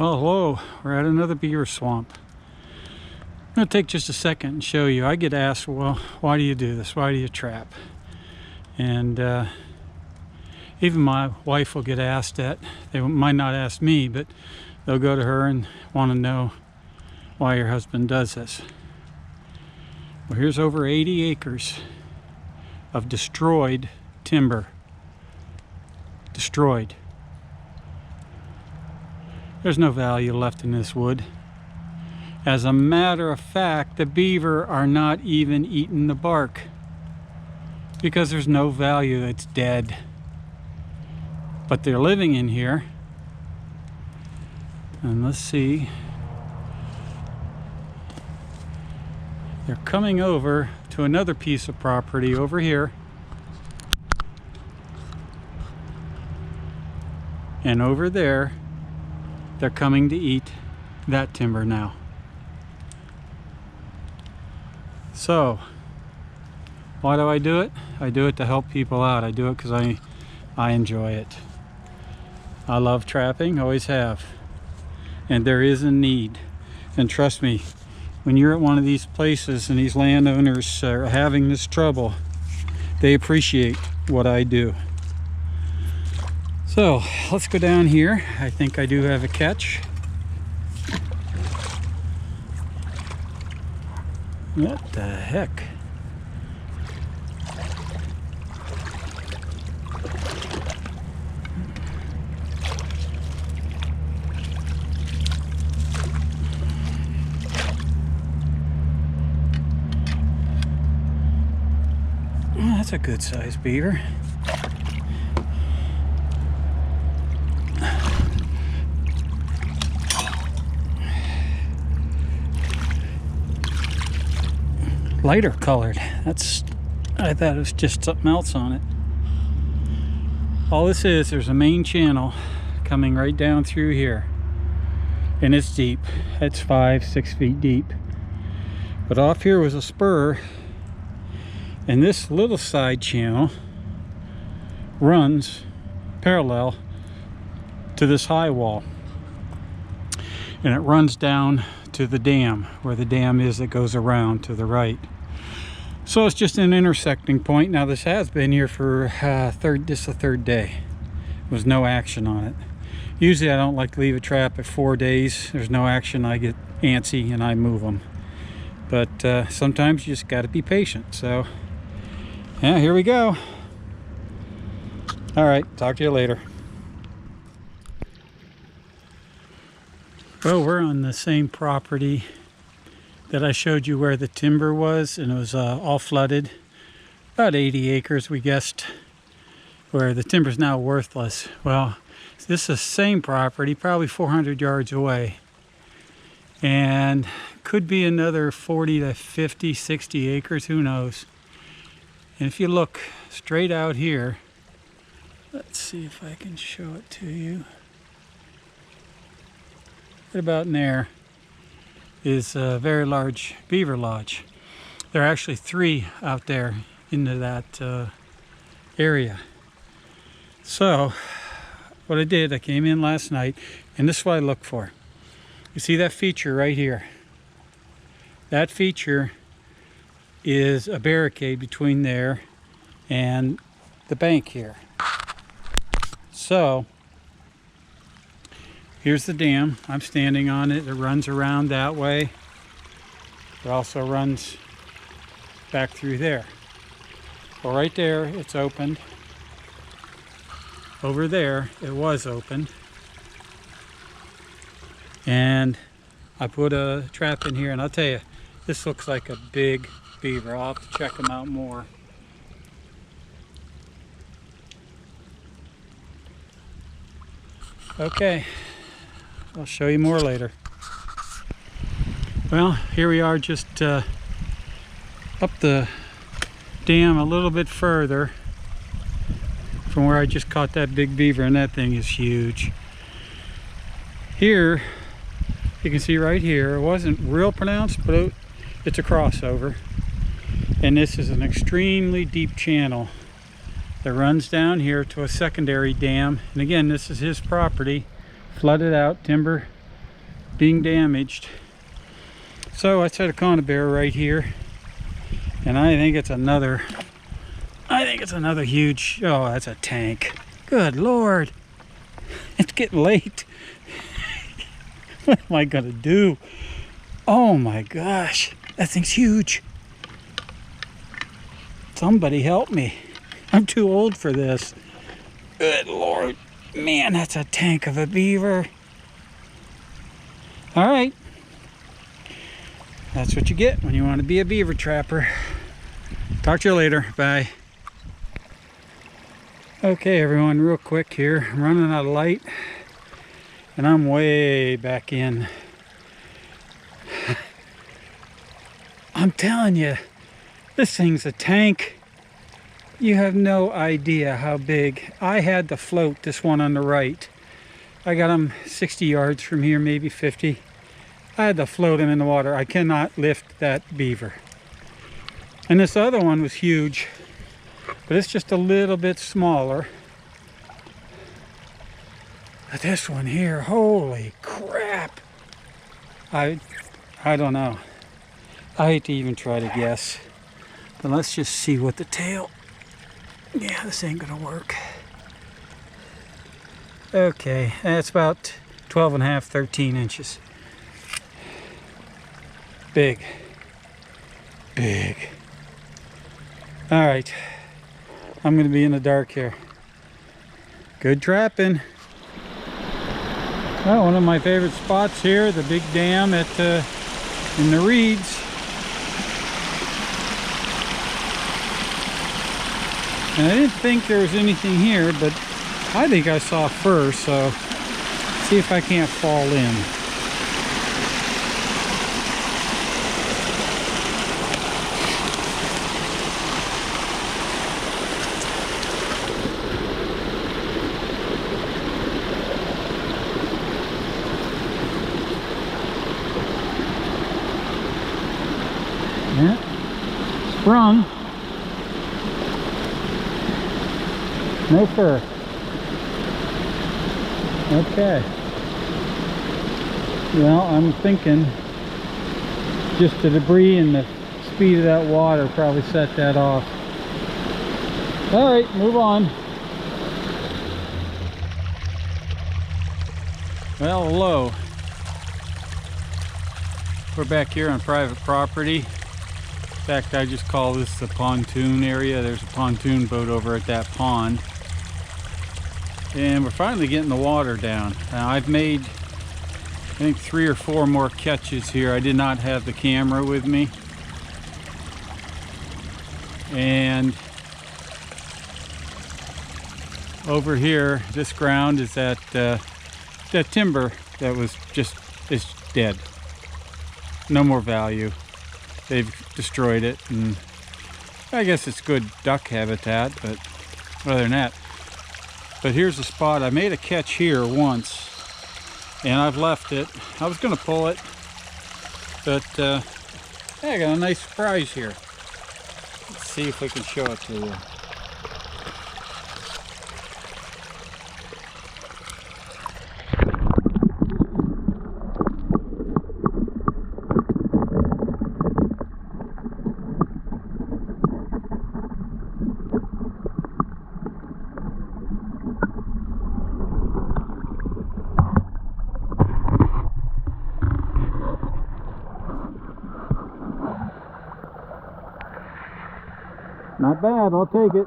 Well, hello, we're at another beaver swamp. I'm going to take just a second and show you. I get asked, well, why do you do this? Why do you trap? And even my wife will get asked that. They might not ask me, but they'll go to her and want to know why your husband does this. Well, here's over 80 acres of destroyed timber. Destroyed. There's no value left in this wood. As a matter of fact, the beaver are not even eating the bark because there's no value. It's dead. But they're living in here. And let's see. They're coming over to another piece of property over here. And over there, they're coming to eat that timber now. So, why do I do it? I do it to help people out. I do it because I enjoy it. I love trapping, always have. And there is a need. And trust me, when you're at one of these places and these landowners are having this trouble, they appreciate what I do. So let's go down here. I think I do have a catch. What the heck? Oh, that's a good sized beaver. Lighter colored. I thought it was just something else on it. All this is, there's a main channel coming right down through here, and it's deep. It's 5-6 feet deep. But off here was a spur, and this little side channel runs parallel to this high wall, and it runs down to the dam, where the dam is that goes around to the right. So it's just an intersecting point. Now this has been here for this is the third day. There was no action on it. Usually I don't like to leave a trap at 4 days. There's no action, I get antsy and I move them. But sometimes you just got to be patient. So yeah, here we go. All right, talk to you later. Well, we're on the same property that I showed you where the timber was, and it was all flooded. About 80 acres, we guessed, where the timber's now worthless. Well, this is the same property, probably 400 yards away. And could be another 40 to 50, 60 acres, who knows. And if you look straight out here, let's see if I can show it to you. Right about in there is a very large beaver lodge. There are actually 3 out there into that area. So what I did, I came in last night, and this is what I look for. You see that feature right here? That feature is a barricade between there and the bank here. So here's the dam. I'm standing on it. It runs around that way. It also runs back through there. Well, right there, it's opened. Over there, it was open. And I put a trap in here, and I'll tell you, this looks like a big beaver. I'll have to check them out more. Okay. I'll show you more later. Well, here we are, just up the dam a little bit further from where I just caught that big beaver, and that thing is huge. Here, you can see right here, it wasn't real pronounced, but it's a crossover. And this is an extremely deep channel that runs down here to a secondary dam. And again, this is his property. Flooded out, timber being damaged. So I set a conibear right here, and I think it's another huge, oh, that's a tank. Good Lord. It's getting late. What am I gonna do? Oh my gosh, that thing's huge. Somebody help me. I'm too old for this. Good Lord. Man, that's a tank of a beaver. All right. That's what you get when you want to be a beaver trapper. Talk to you later. Bye. Okay, everyone, real quick here. I'm running out of light, and I'm way back in. I'm telling you, this thing's a tank. You have no idea how big. I had to float this one on the right. I got him 60 yards from here, maybe 50. I had to float him in the water. I cannot lift that beaver. And this other one was huge, but it's just a little bit smaller. But this one here, holy crap. I don't know. I hate to even try to guess. But let's just see what the tail... Yeah, this ain't gonna work. Okay, that's about 12 and a half, 13 inches. Big. Big. All right, I'm gonna be in the dark here. Good trapping. Well, one of my favorite spots here, the big dam at in the reeds. And I didn't think there was anything here, but I think I saw fur, so see if I can't fall in. Yeah, sprung. No fur. Okay. Well, I'm thinking just the debris and the speed of that water probably set that off. All right, move on. Well, hello. We're back here on private property. In fact, I just call this the pontoon area. There's a pontoon boat over at that pond. And we're finally getting the water down. Now, I've made, I think, 3 or 4 more catches here. I did not have the camera with me. And over here, this ground is that timber that was just, is dead. No more value. They've destroyed it, and I guess it's good duck habitat, but other than that. But here's the spot. I made a catch here once, and I've left it. I was going to pull it, but hey, I got a nice surprise here. Let's see if we can show it to you. Not bad, I'll take it.